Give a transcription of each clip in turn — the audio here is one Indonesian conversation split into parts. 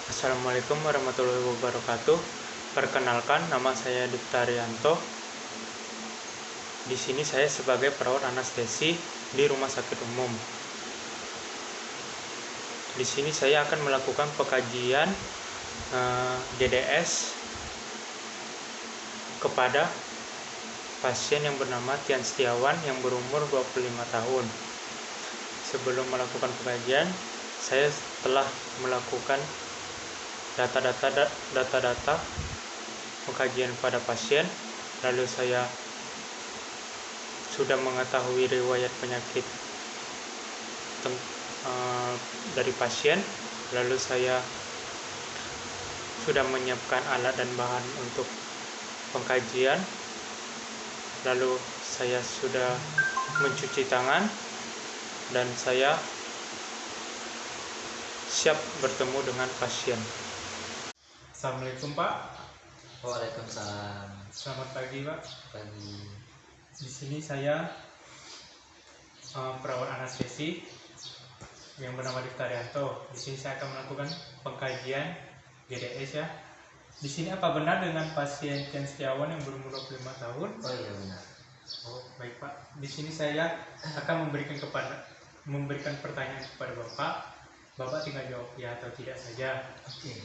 Assalamualaikum warahmatullahi wabarakatuh. Perkenalkan, nama saya Dipta Rianto. Di sini saya sebagai perawat anestesi di rumah sakit umum. Di sini saya akan melakukan pengkajian GDS kepada pasien yang bernama Tian Setiawan yang berumur 25 tahun. Sebelum melakukan pengkajian, saya telah melakukan data-data pengkajian pada pasien, lalu saya sudah mengetahui riwayat penyakit dari pasien, lalu saya sudah menyiapkan alat dan bahan untuk pengkajian, lalu saya sudah mencuci tangan dan saya siap bertemu dengan pasien. Assalamualaikum Pak. Waalaikumsalam. Selamat pagi Pak. Pagi. Di sini saya perawat anestesi yang bernama Dipta Rianto. Di sini saya akan melakukan pengkajian GDS ya. Di sini apa benar dengan pasien Tian Setiawan yang berumur 25 tahun? Oh iya benar. Oh baik Pak. Di sini saya akan memberikan pertanyaan kepada Bapak. Bapak tinggal jawab ya atau tidak saja. Oke.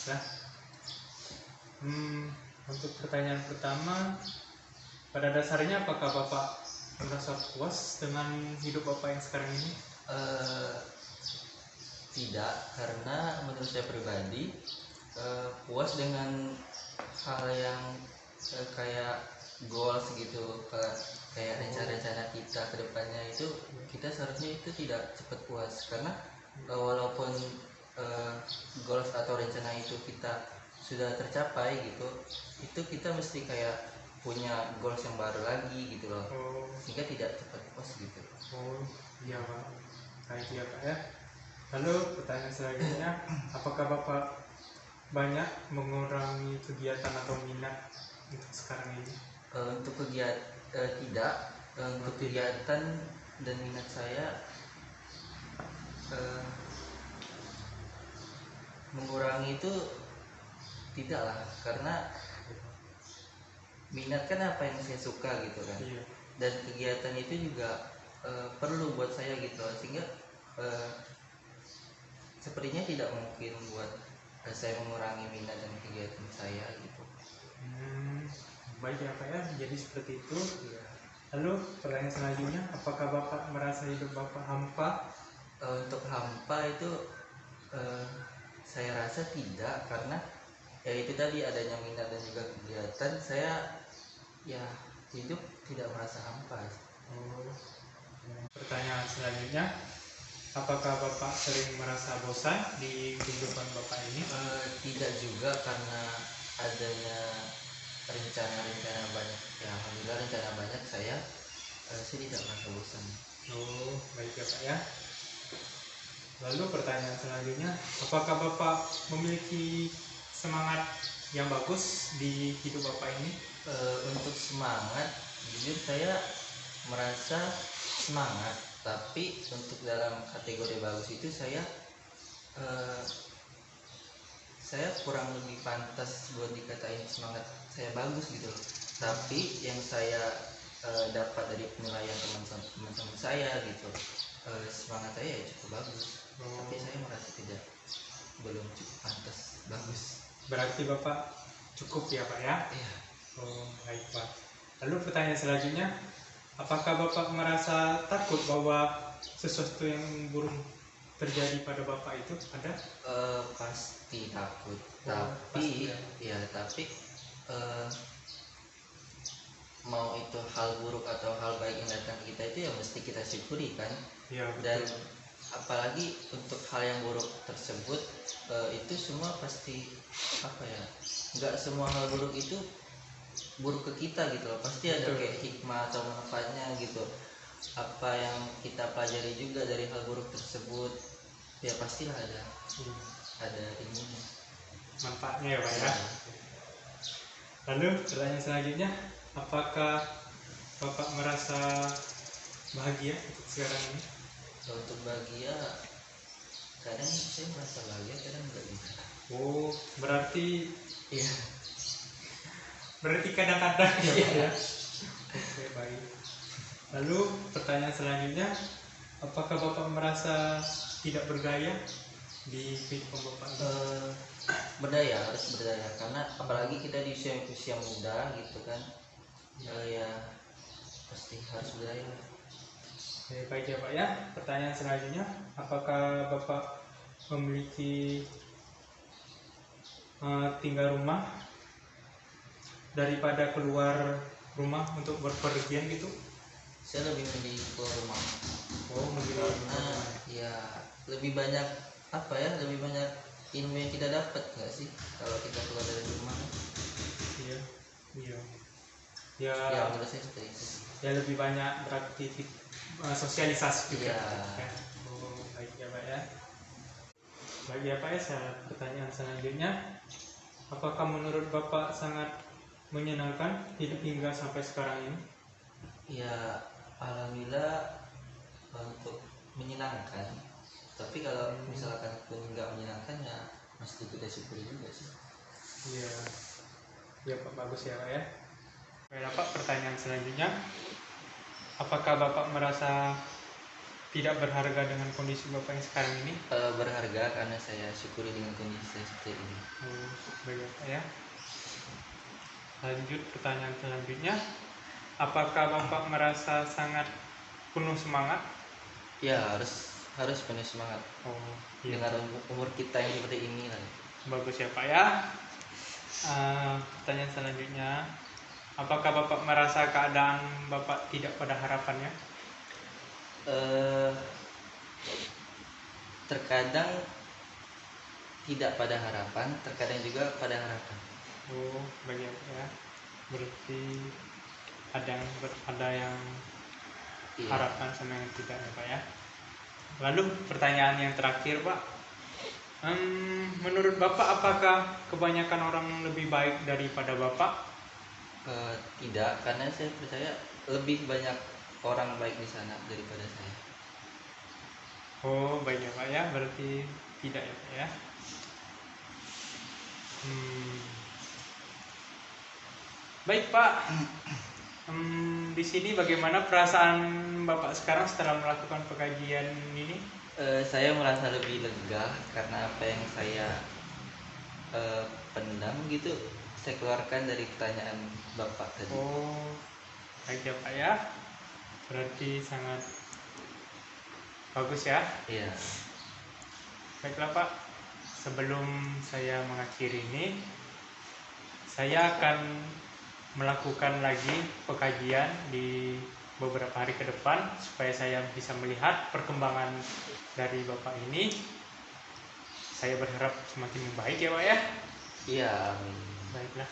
Nah, untuk pertanyaan pertama, pada dasarnya apakah Bapak merasa puas dengan hidup Bapak yang sekarang ini? Tidak, karena menurut saya pribadi puas dengan hal yang kayak goals gitu, kayak rencana-rencana kita ke depannya itu kita seharusnya itu tidak cepat puas, karena walaupun goals atau rencana itu kita sudah tercapai gitu, itu kita mesti kayak punya goals yang baru lagi gitu loh, sehingga tidak cepat puas gitu. Oh iya Pak, baik ya Pak ya. Lalu pertanyaan selanjutnya, apakah Bapak banyak mengurangi kegiatan atau minat untuk sekarang ini? Untuk kegiatan tidak, untuk kegiatan dan minat saya mengurangi itu tidak lah, karena minat kan apa yang saya suka gitu kan. Iya. Dan kegiatan itu juga perlu buat saya gitu, sehingga sepertinya tidak mungkin buat saya mengurangi minat dan kegiatan saya gitu. Baik ya Pak ya, jadi seperti itu. Lalu pertanyaan selanjutnya, apakah Bapak merasa hidup Bapak hampa? Untuk hampa itu saya rasa tidak, karena ya itu tadi, adanya minat dan juga kegiatan, saya ya hidup tidak merasa hampa. Pertanyaan selanjutnya, apakah Bapak sering merasa bosan di kehidupan Bapak ini? Tidak juga, karena adanya rencana-rencana banyak, ya alhamdulillah rencana banyak, saya tidak merasa bosan. Oh baik ya Pak ya. Lalu pertanyaan selanjutnya, apakah Bapak memiliki semangat yang bagus di hidup Bapak ini? Untuk semangat, jujur saya merasa semangat, tapi untuk dalam kategori bagus itu saya kurang lebih pantas buat dikatain semangat saya bagus gitu loh. Tapi yang saya dapat dari penilaian teman-teman saya gitu, semangat saya ya cukup bagus. Tapi saya merasa belum cukup pantas bagus. Berarti Bapak cukup ya Pak ya? Iya. Oh baik Pak. Lalu pertanyaan selanjutnya, apakah Bapak merasa takut bahwa sesuatu yang buruk terjadi pada Bapak itu ada? Pasti takut, Pasti, tapi ya tapi mau itu hal buruk atau hal baik yang datang ke kita itu ya mesti kita syukuri kan. Ya, dan apalagi untuk hal yang buruk tersebut, itu semua pasti apa ya, nggak semua hal buruk itu buruk ke kita gitu loh, pasti ada kayak hikmah atau manfaatnya gitu. Apa yang kita pelajari juga dari hal buruk tersebut ya pastilah ada ininya, manfaatnya ya Pak ya. Lalu pertanyaan selanjutnya, apakah Bapak merasa bahagia sekarang ini? Untuk bahagia kadang saya merasa bahagia, kadang enggak gitu. Oh, berarti Iya. kadang-kadang ya Pak ya. Oke, baik. Lalu pertanyaan selanjutnya, apakah Bapak merasa tidak bergaya di kehidupan Bapak ini? Berdaya, harus berdaya, karena apalagi kita di usia muda gitu kan. Ya pasti harus berdaya. Oke, baik ya Pak ya. Pertanyaan selanjutnya, apakah Bapak memiliki tinggal rumah daripada keluar rumah untuk berpergian gitu? Saya lebih memilih keluar rumah Oh, memilih karena ya lebih banyak apa ya, lebih banyak ilmu yang kita dapat nggak sih kalau kita keluar dari rumah. Iya, iya. Ya Ya, menurut saya seperti itu. ya lebih banyak beraktivitas sosialisasi juga. Iya. Ya. Oh, baik ya Pak ya. Baik ya Pak ya, pertanyaan selanjutnya, apakah menurut Bapak sangat menyenangkan hidup hingga sampai sekarang ini? Ya alhamdulillah untuk menyenangkan, tapi kalau misalkan pun nggak menyenangkan ya mesti kita syukuri juga sih. Iya, ya Pak, bagus ya Pak ya. Baiklah Pak, pertanyaan selanjutnya, apakah Bapak merasa tidak berharga dengan kondisi Bapak yang sekarang ini? Berharga karena saya syukuri dengan kondisi saya seperti ini. Oh, baik ya Pak ya. Lanjut pertanyaan selanjutnya, apakah Bapak merasa sangat penuh semangat? Ya harus penuh semangat Oh, iya. dengan umur kita yang seperti ini lah. Bagus ya Pak ya. Pertanyaan selanjutnya, apakah Bapak merasa keadaan Bapak tidak pada harapannya? Terkadang tidak pada harapan, terkadang juga pada harapan. Oh, baik ya Pak ya. Berarti ada yang Iya. harapan sama yang tidak ya Pak ya. Lalu pertanyaan yang terakhir Pak, menurut Bapak apakah kebanyakan orang lebih baik daripada Bapak? Tidak, karena saya percaya lebih banyak orang baik di sana daripada saya. Oh, baik ya Pak ya, berarti tidak ya Pak ya. Baik Pak, di sini bagaimana perasaan Bapak sekarang setelah melakukan pengkajian ini? Saya merasa lebih lega karena apa yang saya pendam gitu saya keluarkan dari pertanyaan Bapak tadi. Oh, baik ya Pak ya, berarti sangat bagus ya. Iya. Baiklah Pak, sebelum saya mengakhiri ini, saya akan melakukan lagi pengkajian di beberapa hari ke depan supaya saya bisa melihat perkembangan dari Bapak ini. Saya berharap semakin membaik ya Pak ya. Iya, amin. Baiklah,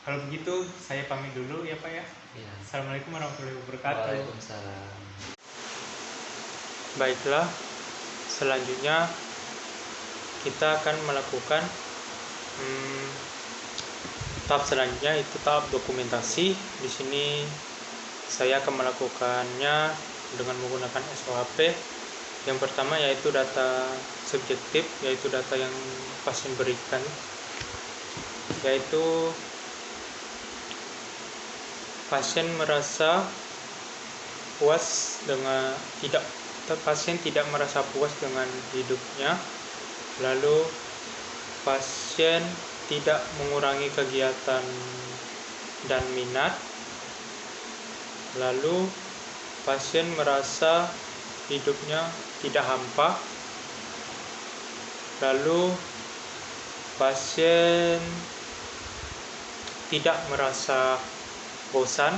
kalau begitu saya pamit dulu ya Pak ya. Iya. Assalamualaikum warahmatullahi wabarakatuh. Waalaikumsalam. Baiklah, selanjutnya kita akan melakukan tahap selanjutnya, itu tahap dokumentasi. Di sini saya akan melakukannya dengan menggunakan SOHP. Yang pertama yaitu data subjektif, yaitu data yang pasien berikan, yaitu pasien merasa puas dengan pasien tidak merasa puas dengan hidupnya, lalu pasien tidak mengurangi kegiatan dan minat, lalu pasien merasa hidupnya tidak hampa, lalu pasien tidak merasa bosan,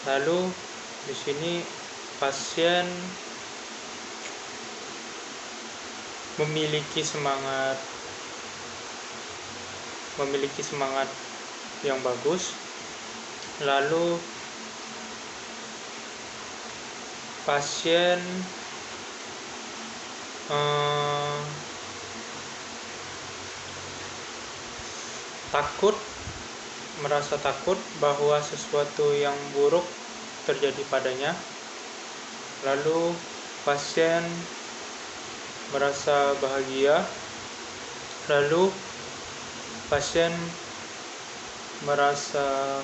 lalu di sini pasien memiliki semangat yang bagus, lalu pasien merasa takut bahwa sesuatu yang buruk terjadi padanya, lalu pasien merasa bahagia, lalu pasien merasa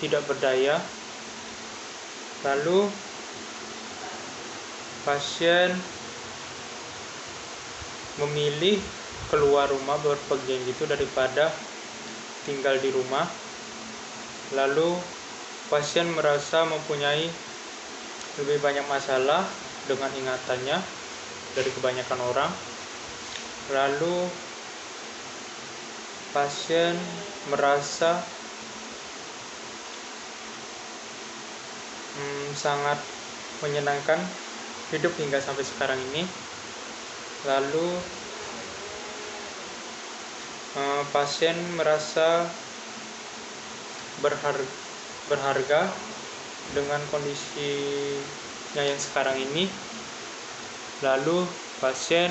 tidak berdaya, lalu pasien memilih keluar rumah berpergian gitu daripada tinggal di rumah. Lalu pasien merasa mempunyai lebih banyak masalah dengan ingatannya dari kebanyakan orang. Lalu pasien merasa sangat menyenangkan hidup hingga sampai sekarang ini. Lalu pasien merasa berharga dengan kondisinya yang sekarang ini. Lalu pasien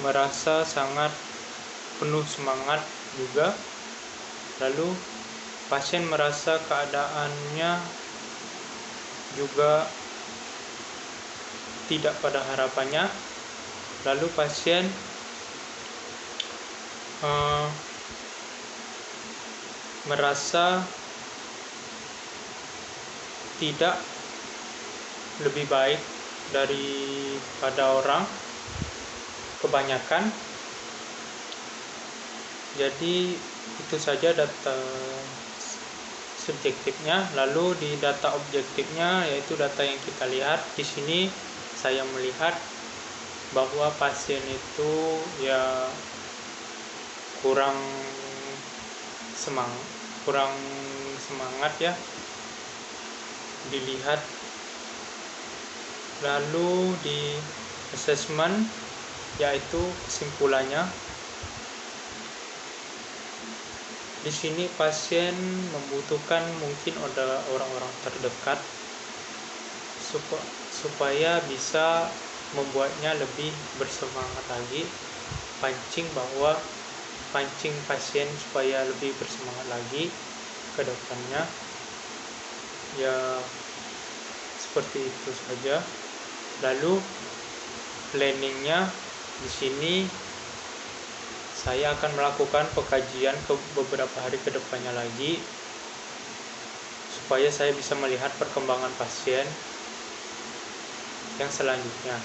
merasa sangat penuh semangat juga. Lalu pasien merasa keadaannya juga tidak pada harapannya. Lalu pasien merasa tidak lebih baik daripada orang kebanyakan. Jadi itu saja data subjektifnya. Lalu di data objektifnya, yaitu data yang kita lihat di sini, saya melihat bahwa pasien itu ya kurang semangat ya dilihat. Lalu di assessment, yaitu kesimpulannya, di sini pasien membutuhkan mungkin ada orang-orang terdekat supaya bisa membuatnya lebih bersemangat lagi, pancing pasien supaya lebih bersemangat lagi ke depannya. Ya seperti itu saja. Lalu planningnya di sini, saya akan melakukan pengkajian ke beberapa hari ke depannya lagi supaya saya bisa melihat perkembangan pasien yang selanjutnya.